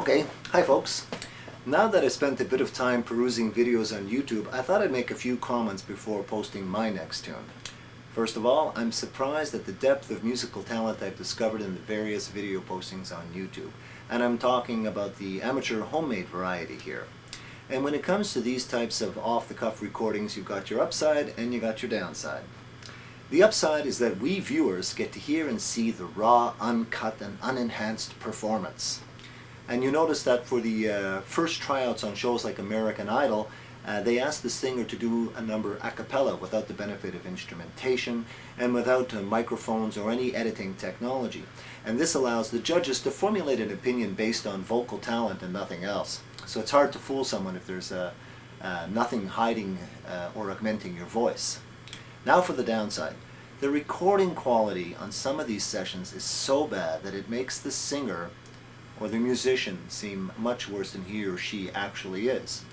Okay, hi folks. Now that I spent a bit of time perusing videos on YouTube, I thought I'd make a few comments before posting my next tune. First of all, I'm surprised at the depth of musical talent I've discovered in the various video postings on YouTube. And I'm talking about the amateur homemade variety here. And when it comes to these types of off-the-cuff recordings, you've got your upside and you got your downside. The upside is that we viewers get to hear and see the raw, uncut, and unenhanced performance. And you notice that for the first tryouts on shows like American Idol, they asked the singer to do a number a cappella without the benefit of instrumentation and without microphones or any editing technology. And this allows the judges to formulate an opinion based on vocal talent and nothing else. So it's hard to fool someone if there's nothing hiding or augmenting your voice. Now for the downside. The recording quality on some of these sessions is so bad that it makes the singer or the musician seem much worse than he or she actually is.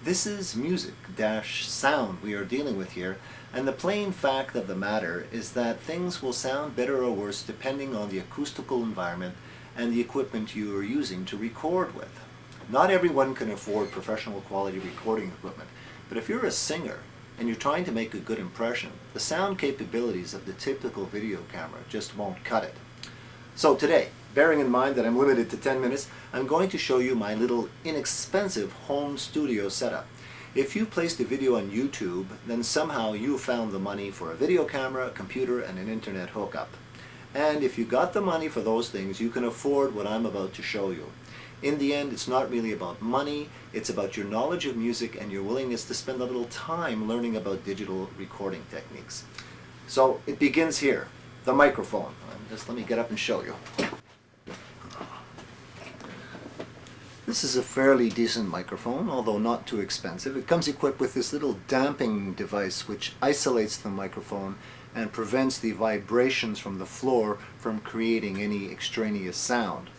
This is music-sound we are dealing with here, and the plain fact of the matter is that things will sound better or worse depending on the acoustical environment and the equipment you are using to record with. Not everyone can afford professional quality recording equipment, but if you're a singer and you're trying to make a good impression, the sound capabilities of the typical video camera just won't cut it. So today, bearing in mind that I'm limited to 10 minutes, I'm going to show you my little inexpensive home studio setup. If you placed a video on YouTube, then somehow you found the money for a video camera, a computer, and an internet hookup. And if you got the money for those things, you can afford what I'm about to show you. In the end, it's not really about money, it's about your knowledge of music and your willingness to spend a little time learning about digital recording techniques. So it begins here, the microphone. Just let me get up and show you. This is a fairly decent microphone, although not too expensive. It comes equipped with this little damping device which isolates the microphone and prevents the vibrations from the floor from creating any extraneous sound.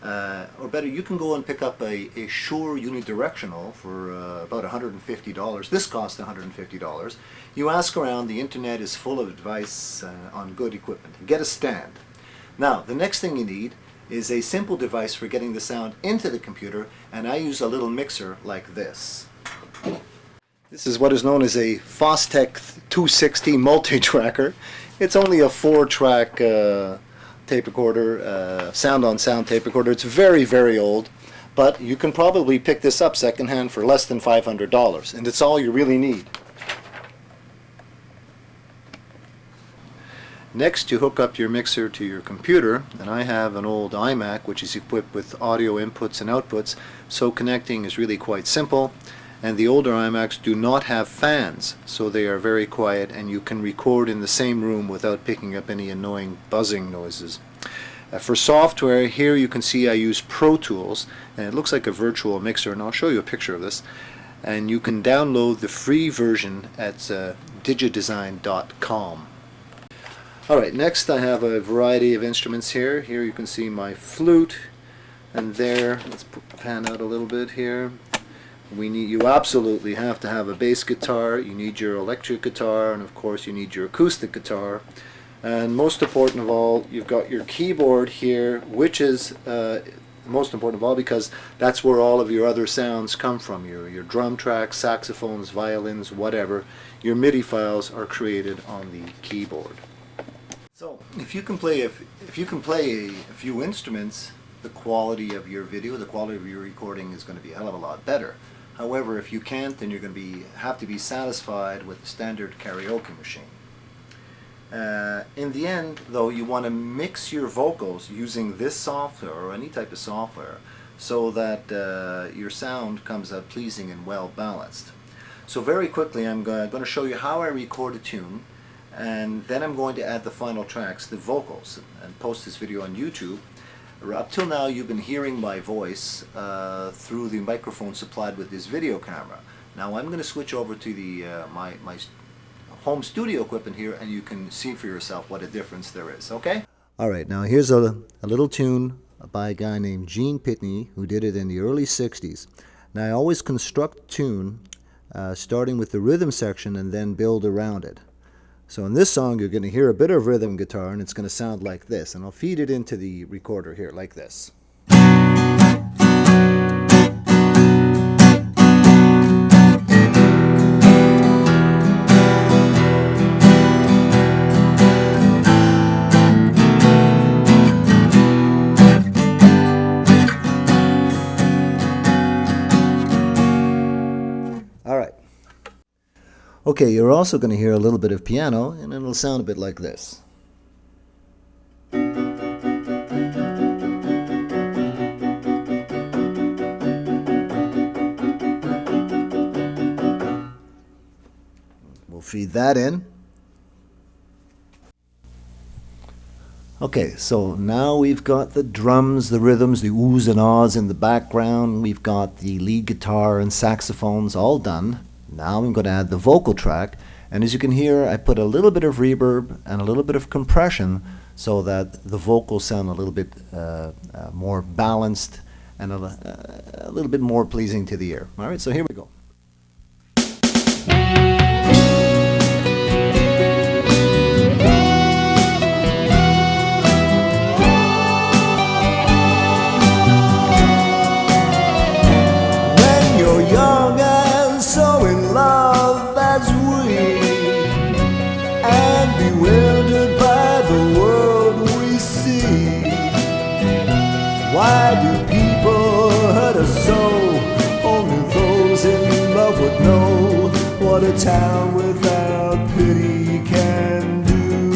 Or better, you can go and pick up a Shure unidirectional for about $150. This costs $150. You ask around, the internet is full of advice on good equipment. Get a stand. Now, the next thing you need is a simple device for getting the sound into the computer, and I use a little mixer like this. This is what is known as a Fostech 260 multi-tracker. It's only a 4-track tape recorder, sound-on-sound tape recorder. It's very, very old, but you can probably pick this up secondhand for less than $500, and it's all you really need. Next, you hook up your mixer to your computer, and I have an old iMac which is equipped with audio inputs and outputs, so connecting is really quite simple. And the older iMacs do not have fans, so they are very quiet and you can record in the same room without picking up any annoying buzzing noises. For software, here you can see I use Pro Tools, and it looks like a virtual mixer, and I'll show you a picture of this. And you can download the free version at digidesign.com. Alright, next I have a variety of instruments here. Here you can see my flute, and there, let's pan out a little bit here. You absolutely have to have a bass guitar, you need your electric guitar, and of course you need your acoustic guitar. And most important of all, you've got your keyboard here, which is most important of all because that's where all of your other sounds come from. Your drum tracks, saxophones, violins, whatever. Your MIDI files are created on the keyboard. So if you can play a few instruments, the quality of your video, the quality of your recording is going to be a hell of a lot better. However, if you can't, then you're going to have to be satisfied with the standard karaoke machine. In the end, though, you want to mix your vocals using this software or any type of software so that your sound comes out pleasing and well balanced. So very quickly, I'm going to show you how I record a tune, and then I'm going to add the final tracks, the vocals, and post this video on YouTube. Up till now, you've been hearing my voice through the microphone supplied with this video camera. Now I'm going to switch over to the my home studio equipment here, and you can see for yourself what a difference there is. Okay? Alright, now here's a little tune by a guy named Gene Pitney who did it in the early 60s. Now I always construct a tune starting with the rhythm section and then build around it. So in this song, you're going to hear a bit of rhythm guitar, and it's going to sound like this. And I'll feed it into the recorder here, like this. Okay, you're also going to hear a little bit of piano, and it'll sound a bit like this. We'll feed that in. Okay, so now we've got the drums, the rhythms, the oohs and ahs in the background. We've got the lead guitar and saxophones all done. Now I'm going to add the vocal track. And as you can hear, I put a little bit of reverb and a little bit of compression so that the vocals sound a little bit more balanced and a little bit more pleasing to the ear. All right, so here we go. Bewildered by the world we see. Why do people hurt us so? Only those in love would know what a town without pity can do.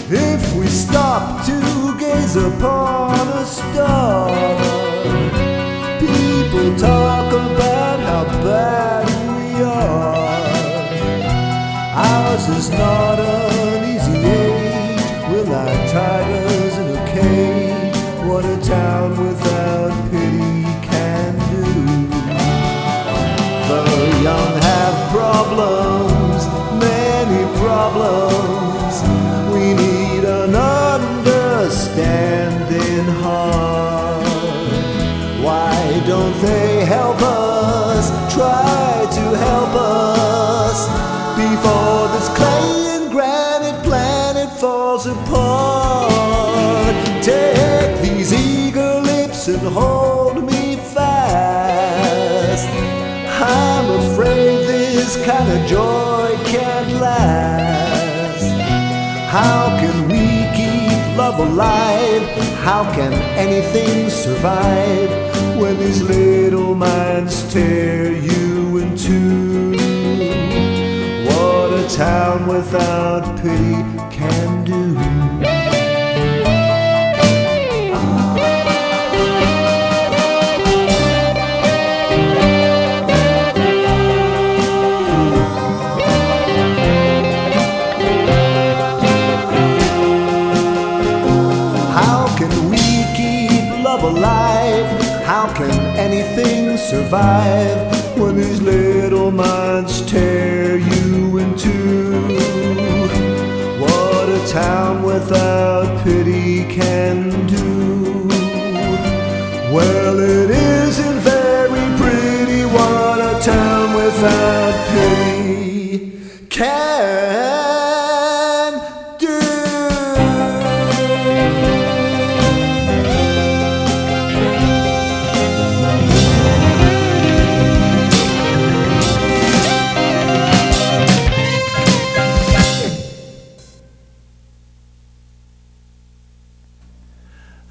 If we stop to gaze upon a star, people talk about how bad we are. Ours is not an easy age. We're like tigers in a cage. What a town without pity can do. The young have problems, many problems. We need an understanding heart. Why don't they help us? Try to help us before this clay and granite planet falls apart. Take these eager lips and hold me fast. I'm afraid this kind of joy can't last. How can we keep love alive? How can anything survive when these little minds tear you in two? What a town without pity can do. How can we keep love alive? How can anything survive when these little minds tear you in two? What a town without pity can do. Well, it isn't very pretty what a town without pity can do.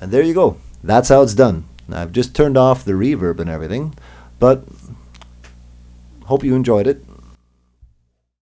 And there you go. That's how it's done. I've just turned off the reverb and everything, but hope you enjoyed it.